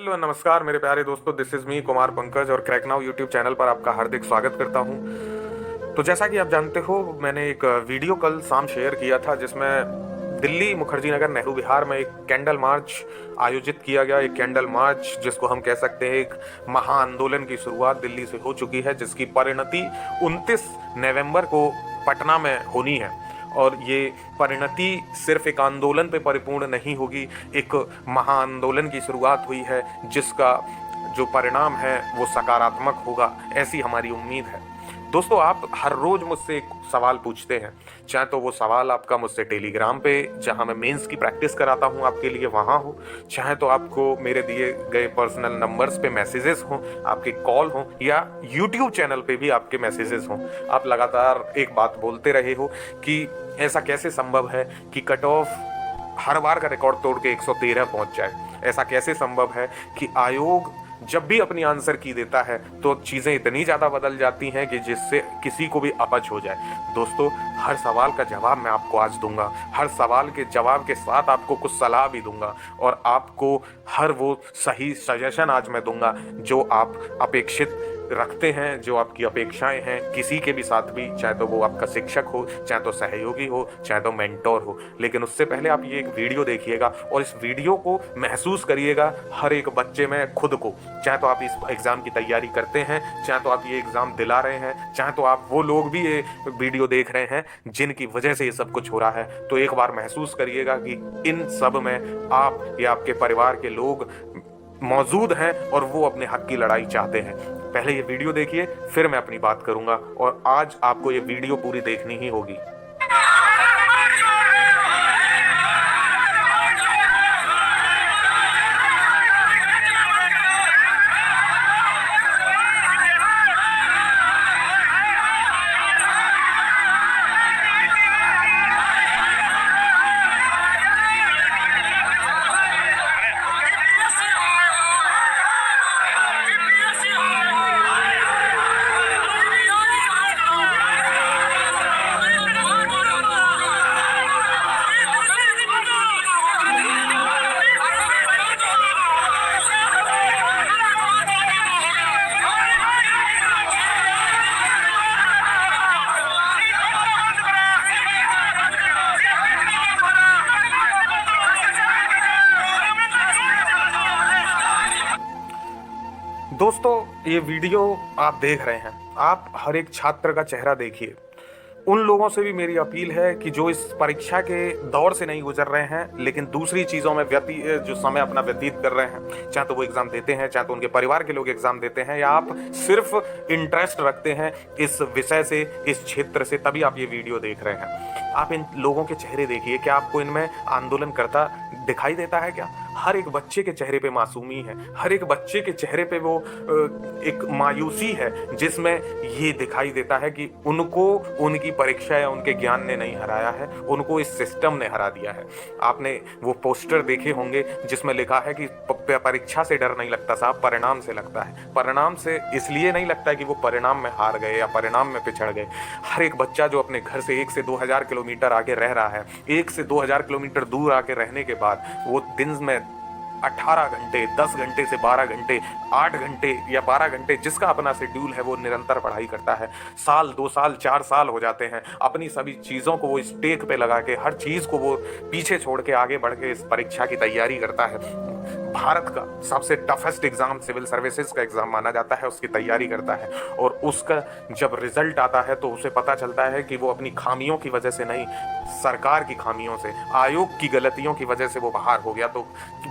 Hello नमस्कार मेरे प्यारे दोस्तों, this is me Kumar Pankaj और क्रैक नाउ यूट्यूब चैनल पर आपका हार्दिक स्वागत करता हूं। तो जैसा कि आप जानते हो, मैंने एक वीडियो कल शाम शेयर किया था जिसमें दिल्ली मुखर्जी नगर नेहरू विहार में एक कैंडल मार्च आयोजित किया गया। एक कैंडल मार्च जिसको हम कह सकते हैं एक महा आंदोलन की शुरुआत दिल्ली से हो चुकी है, जिसकी परिणति 29 नवंबर को पटना में होनी है। और ये परिणति सिर्फ एक आंदोलन पे परिपूर्ण नहीं होगी, एक महा आंदोलन की शुरुआत हुई है जिसका जो परिणाम है वो सकारात्मक होगा, ऐसी हमारी उम्मीद है। दोस्तों, आप हर रोज मुझसे एक सवाल पूछते हैं, चाहे तो वो सवाल आपका मुझसे टेलीग्राम पे जहां मैं मेंस की प्रैक्टिस कराता हूं आपके लिए वहां हो, चाहे तो आपको मेरे दिए गए पर्सनल नंबर्स पे मैसेजेस हों, आपके कॉल हों, या यूट्यूब चैनल पे भी आपके मैसेजेस हों। आप लगातार एक बात बोलते रहे हो कि ऐसा कैसे संभव है कि कट ऑफ हर बार का रिकॉर्ड तोड़ के 113 पहुंच जाए। ऐसा कैसे संभव है कि आयोग जब भी अपनी आंसर की देता है तो चीज़ें इतनी ज़्यादा बदल जाती हैं कि जिससे किसी को भी अपच हो जाए। दोस्तों, हर सवाल का जवाब मैं आपको आज दूंगा, हर सवाल के जवाब के साथ आपको कुछ सलाह भी दूंगा, और आपको हर वो सही सजेशन आज मैं दूंगा जो आप अपेक्षित रखते हैं, जो आपकी अपेक्षाएं हैं किसी के भी साथ भी, चाहे तो वो आपका शिक्षक हो, चाहे तो सहयोगी हो, चाहे तो मेंटोर हो। लेकिन उससे पहले आप ये एक वीडियो देखिएगा और इस वीडियो को महसूस करिएगा हर एक बच्चे में खुद को। चाहे तो आप इस एग्ज़ाम की तैयारी करते हैं, चाहे तो आप ये एग्ज़ाम दिला रहे हैं, चाहे तो आप वो लोग भी ये वीडियो देख रहे हैं जिनकी वजह से ये सब कुछ हो रहा है, तो एक बार महसूस करिएगा कि इन सब में आप या आपके परिवार के लोग मौजूद हैं और वो अपने हक की लड़ाई चाहते हैं। पहले ये वीडियो देखिए, फिर मैं अपनी बात करूंगा, और आज आपको ये वीडियो पूरी देखनी ही होगी। दोस्तों, ये वीडियो आप देख रहे हैं, आप हर एक छात्र का चेहरा देखिए। उन लोगों से भी मेरी अपील है कि जो इस परीक्षा के दौर से नहीं गुजर रहे हैं लेकिन दूसरी चीज़ों में जो समय अपना व्यतीत कर रहे हैं, चाहे तो वो एग्ज़ाम देते हैं, चाहे तो उनके परिवार के लोग एग्ज़ाम देते हैं, या आप सिर्फ इंटरेस्ट रखते हैं इस विषय से, इस क्षेत्र से, तभी आप ये वीडियो देख रहे हैं। आप इन लोगों के चेहरे देखिए, क्या आपको इनमें आंदोलनकर्ता दिखाई देता है क्या? हर एक बच्चे के चेहरे पे मासूमी है, हर एक बच्चे के चेहरे पे वो एक मायूसी है जिसमें ये दिखाई देता है कि उनको उनकी परीक्षा या उनके ज्ञान ने नहीं हराया है, उनको इस सिस्टम ने हरा दिया है। आपने वो पोस्टर देखे होंगे जिसमें लिखा है कि परीक्षा से डर नहीं लगता साहब, परिणाम से लगता है। परिणाम से इसलिए नहीं लगता है कि वो परिणाम में हार गए या परिणाम में पिछड़ गए। हर एक बच्चा जो अपने घर से 1 से 2 हज़ार किलोमीटर आगे रह रहा है, 1 से 2 हज़ार किलोमीटर दूर आके रहने के बाद वो दिन में 18 घंटे, 10 घंटे से 12 घंटे, 8 घंटे या 12 घंटे, जिसका अपना शेड्यूल है, वो निरंतर पढ़ाई करता है। साल, 2 साल, 4 साल हो जाते हैं, अपनी सभी चीज़ों को वो स्टेक पे लगा के, हर चीज़ को वो पीछे छोड़ के आगे बढ़ के इस परीक्षा की तैयारी करता है। भारत का सबसे टफेस्ट एग्ज़ाम सिविल सर्विसेज का एग्ज़ाम माना जाता है, उसकी तैयारी करता है, और उसका जब रिजल्ट आता है तो उसे पता चलता है कि वो अपनी खामियों की वजह से नहीं, सरकार की खामियों से, आयोग की गलतियों की वजह से वो बाहर हो गया। तो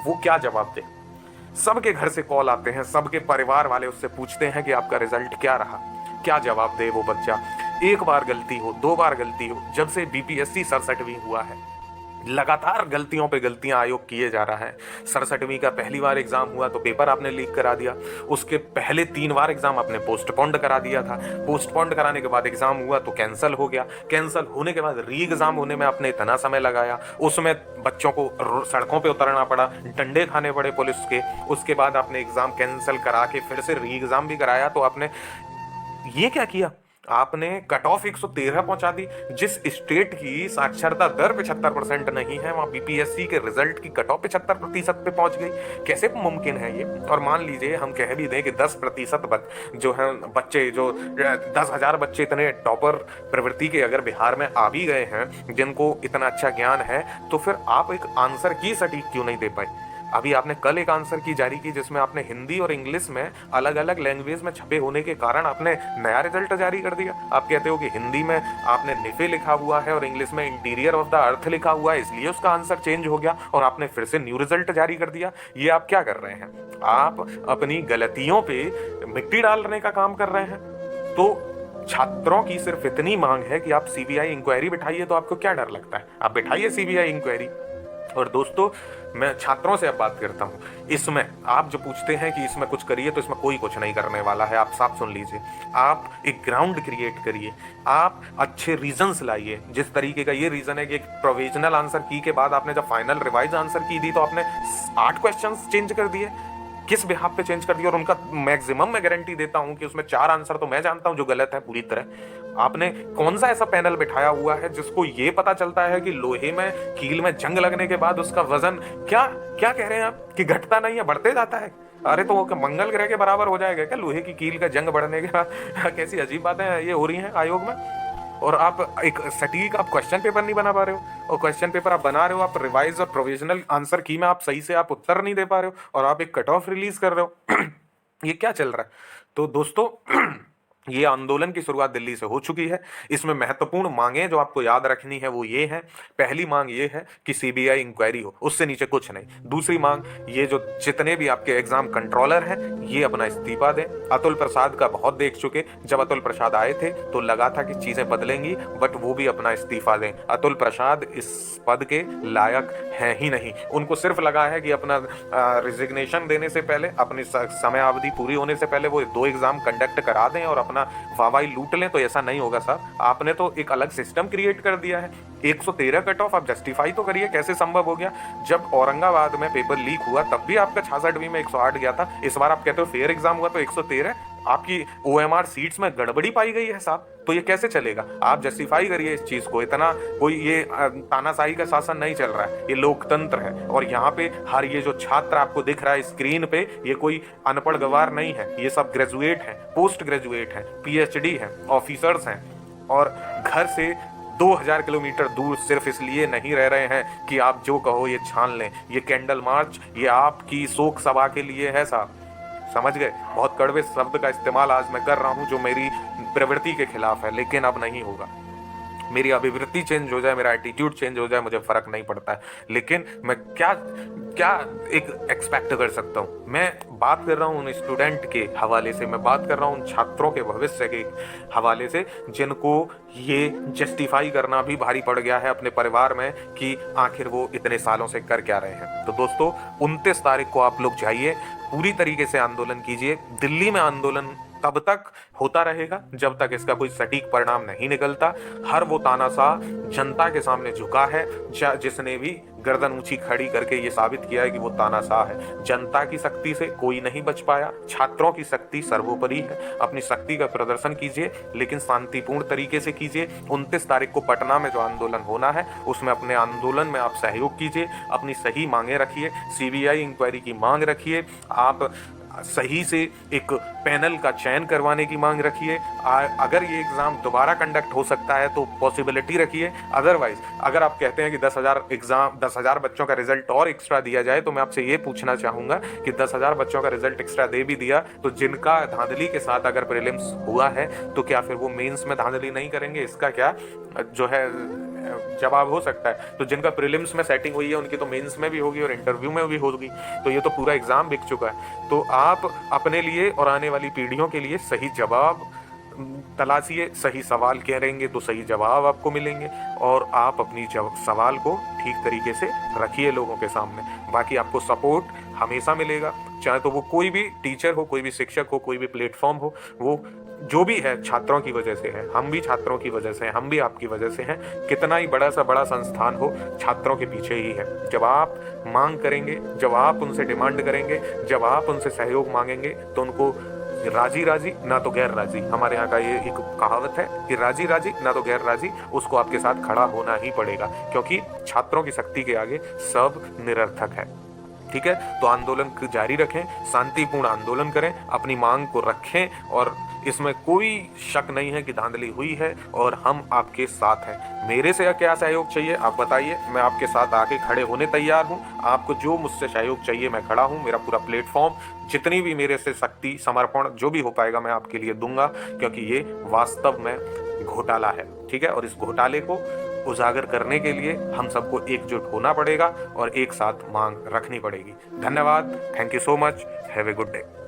वो क्या जवाब दे? सबके घर से कॉल आते हैं, सबके परिवार वाले उससे पूछते हैं कि आपका रिजल्ट क्या रहा। क्या जवाब दे वो बच्चा? एक बार गलती हो, 2 बार गलती हो, जब से बीपीएससी 67वीं हुआ है, लगातार गलतियों पे गलतियां आयोग किए जा रहा है। 67वीं का पहली बार एग्जाम हुआ तो पेपर आपने लीक करा दिया, उसके पहले 3 बार एग्जाम आपने पोस्टपोन्ड करा दिया था, पोस्टपोन्ड कराने के बाद एग्जाम हुआ तो कैंसिल हो गया, कैंसिल होने के बाद री एग्जाम होने में आपने इतना समय लगाया, उसमें बच्चों को सड़कों पे उतरना पड़ा, डंडे खाने पड़े पुलिस के, उसके बाद आपने एग्जाम कैंसिल करा के फिर से री एग्जाम भी कराया। तो आपने ये क्या किया? आपने कट ऑफ 113 पहुंचा दी। जिस स्टेट की साक्षरता दर 75% नहीं है, वहां बीपीएससी के रिजल्ट की कट ऑफ 75% पे पहुंच गई। कैसे मुमकिन है ये? और मान लीजिए हम कह भी दें कि 10% जो है बच्चे, जो 10,000 बच्चे इतने टॉपर प्रवृत्ति के अगर बिहार में आ भी गए हैं जिनको इतना अच्छा ज्ञान है, तो फिर आप एक आंसर की सटीक क्यों नहीं दे पाए? अभी आपने कल एक आंसर की जारी की जिसमें आपने हिंदी और इंग्लिश में अलग अलग लैंग्वेज में छपे होने के कारण आपने नया रिजल्ट जारी कर दिया। आप कहते हो कि हिंदी में आपने निफे लिखा हुआ है और इंग्लिश में इंटीरियर ऑफ द अर्थ लिखा हुआ है, इसलिए उसका आंसर चेंज हो गया और आपने फिर से न्यू रिजल्ट जारी कर दिया। ये आप क्या कर रहे हैं? आप अपनी गलतियों पे मिट्टी डालने का काम कर रहे हैं। तो छात्रों की सिर्फ इतनी मांग है कि आप सीबीआई इंक्वायरी बिठाइए। तो आपको क्या डर लगता है? आप बिठाइए सीबीआई इंक्वायरी। और दोस्तों, मैं छात्रों से अब बात करता हूं। इसमें आप जो पूछते हैं कि इसमें कुछ करिए, तो इसमें कोई कुछ नहीं करने वाला है। आप साफ सुन लीजिए, आप एक ग्राउंड क्रिएट करिए, आप अच्छे रीजंस लाइए। जिस तरीके का ये रीजन है कि एक प्रोविजनल आंसर की के बाद आपने जब फाइनल रिवाइज आंसर की दी तो आपने 8 क्वेश्चंस चेंज कर दिए। किस बिहाफ पे चेंज कर दिया? और उनका मैक्सिमम मैं गारंटी देता हूं कि उसमें 4 आंसर तो मैं जानता हूं जो गलत है पूरी तरह। आपने कौन सा ऐसा पैनल बिठाया हुआ है जिसको ये पता चलता है कि लोहे में कील में जंग लगने के बाद उसका वजन क्या क्या कह रहे हैं आप कि घटता नहीं है, बढ़ते जाता है? अरे तो वो मंगल ग्रह के बराबर हो जाएगा क्या लोहे की कील का जंग बढ़ने के बाद? कैसी अजीब बातें ये हो रही हैं आयोग में। और आप एक सटीक आप क्वेश्चन पेपर नहीं बना पा रहे हो, और क्वेश्चन पेपर आप बना रहे हो, आप रिवाइज और प्रोविजनल आंसर की में आप सही से आप उत्तर नहीं दे पा रहे हो, और आप एक कट ऑफ रिलीज कर रहे हो। ये क्या चल रहा है? तो दोस्तों, ये आंदोलन की शुरुआत दिल्ली से हो चुकी है। इसमें महत्वपूर्ण मांगें जो आपको याद रखनी है वो ये हैं। पहली मांग ये है कि सीबीआई इंक्वायरी हो, उससे नीचे कुछ नहीं। दूसरी मांग, ये जो जितने भी आपके एग्जाम कंट्रोलर हैं ये अपना इस्तीफा दें। अतुल प्रसाद का बहुत देख चुके, जब अतुल प्रसाद आए थे तो लगा था कि चीजें बदलेंगी, बट वो भी अपना इस्तीफा दें। अतुल प्रसाद इस पद के लायक हैं ही नहीं। उनको सिर्फ लगा है कि अपना रिजिग्नेशन देने से पहले, अपनी समय अवधि पूरी होने से पहले वो 2 एग्जाम कंडक्ट करा दें और अपना वाहवाही लूट लें। तो ऐसा नहीं होगा साहब। आपने तो एक अलग सिस्टम क्रिएट कर दिया है। 113 कट ऑफ, आप जस्टिफाई तो करिए कैसे संभव हो गया? जब औरंगाबाद में पेपर लीक हुआ तब भी आपका 66वीं में 108 गया था। इस बार आप कहते हो फेयर एग्जाम हुआ तो 113। आपकी ओएमआर सीट्स में गड़बड़ी पाई गई है साहब, तो ये कैसे चलेगा? आप जस्टिफाई करिए इस चीज को। इतना कोई ये तानाशाही का शासन नहीं चल रहा है, ये लोकतंत्र है। और यहाँ पे हर ये जो छात्र आपको दिख रहा है स्क्रीन पे, ये कोई अनपढ़ गवार नहीं है, ये सब ग्रेजुएट हैं, पोस्ट ग्रेजुएट हैं, पीएचडी हैं, ऑफिसर्स हैं, और घर से 2000 किलोमीटर दूर सिर्फ इसलिए नहीं रह रहे हैं कि आप जो कहो ये छान लें। ये कैंडल मार्च ये आपकी शोक सभा के लिए है साहब, समझ गए? बहुत कड़वे शब्द का इस्तेमाल आज मैं कर रहा हूं जो मेरी प्रवृत्ति के खिलाफ है, लेकिन अब नहीं होगा। मेरी अभिवृत्ति चेंज हो जाए, मेरा एटीट्यूड चेंज हो जाए, मुझे फर्क नहीं पड़ता है, लेकिन मैं क्या क्या एक एक्सपेक्ट कर सकता हूँ? मैं बात कर रहा हूँ उन स्टूडेंट के हवाले से, मैं बात कर रहा हूँ उन छात्रों के भविष्य के हवाले से जिनको ये जस्टिफाई करना भी भारी पड़ गया है अपने परिवार में कि आखिर वो इतने सालों से कर क्या रहे हैं। तो दोस्तों, 29 तारीख को आप लोग जाइए, पूरी तरीके से आंदोलन कीजिए। दिल्ली में आंदोलन तब तक होता रहेगा जब तक इसका कोई सटीक परिणाम नहीं निकलता। हर वो तानाशाह जनता के सामने झुका है जिसने भी गर्दन ऊंची खड़ी करके ये साबित किया है कि वो तानाशाह है। जनता की शक्ति से कोई नहीं बच पाया, छात्रों की शक्ति सर्वोपरि है। अपनी शक्ति का प्रदर्शन कीजिए, लेकिन शांतिपूर्ण तरीके से कीजिए। 29 तारीख को पटना में जो आंदोलन होना है उसमें अपने आंदोलन में आप सहयोग कीजिए, अपनी सही मांगे रखिए, सीबीआई इंक्वायरी की मांग रखिए, आप सही से एक पैनल का चयन करवाने की मांग रखिए। अगर ये एग्जाम दोबारा कंडक्ट हो सकता है तो पॉसिबिलिटी रखिए। अदरवाइज अगर आप कहते हैं कि 10,000 बच्चों का रिजल्ट और एक्स्ट्रा दिया जाए, तो मैं आपसे ये पूछना चाहूंगा कि 10,000 बच्चों का रिजल्ट एक्स्ट्रा दे भी दिया तो जिनका धांधली के साथ अगर प्रीलिम्स हुआ है तो क्या फिर वो मेंस में धांधली नहीं करेंगे? इसका क्या जो है जवाब हो सकता है? तो जिनका प्रीलिम्स में सेटिंग हुई है उनकी तो मेंस में भी होगी और इंटरव्यू में भी होगी। तो ये तो पूरा एग्जाम बिक चुका है। तो आप अपने लिए और आने वाली पीढ़ियों के लिए सही जवाब तलाशिए। सही सवाल करेंगे तो सही जवाब आपको मिलेंगे, और आप अपनी सवाल को ठीक तरीके से रखिए लोगों के सामने। बाकी आपको सपोर्ट हमेशा मिलेगा, चाहे तो वो कोई भी टीचर हो, कोई भी शिक्षक हो, कोई भी प्लेटफॉर्म हो, वो जो भी है छात्रों की वजह से है। हम भी छात्रों की वजह से हैं, हम भी आपकी वजह से हैं। कितना ही बड़ा सा बड़ा संस्थान हो, छात्रों के पीछे ही है। जब आप मांग करेंगे, जब आप उनसे डिमांड करेंगे, जब आप उनसे सहयोग मांगेंगे, तो उनको राजी राजी ना तो गैर राजी, हमारे यहाँ का ये एक कहावत है कि राजी राजी ना तो गैर राजी, उसको आपके साथ खड़ा होना ही पड़ेगा, क्योंकि छात्रों की शक्ति के आगे सब निरर्थक है। ठीक है, तो आंदोलन जारी रखें, शांतिपूर्ण आंदोलन करें, अपनी मांग को रखें, और इसमें कोई शक नहीं है कि धांधली हुई है, और हम आपके साथ हैं। मेरे से क्या सहयोग चाहिए आप बताइए, मैं आपके साथ आके खड़े होने तैयार हूं। आपको जो मुझसे सहयोग चाहिए मैं खड़ा हूं, मेरा पूरा प्लेटफॉर्म, जितनी भी मेरे से शक्ति समर्पण जो भी हो पाएगा मैं आपके लिए दूंगा, क्योंकि ये वास्तव में घोटाला है। ठीक है, और इस घोटाले को उजागर करने के लिए हम सबको एकजुट होना पड़ेगा और एक साथ मांग रखनी पड़ेगी। धन्यवाद, thank you so much, have a good day.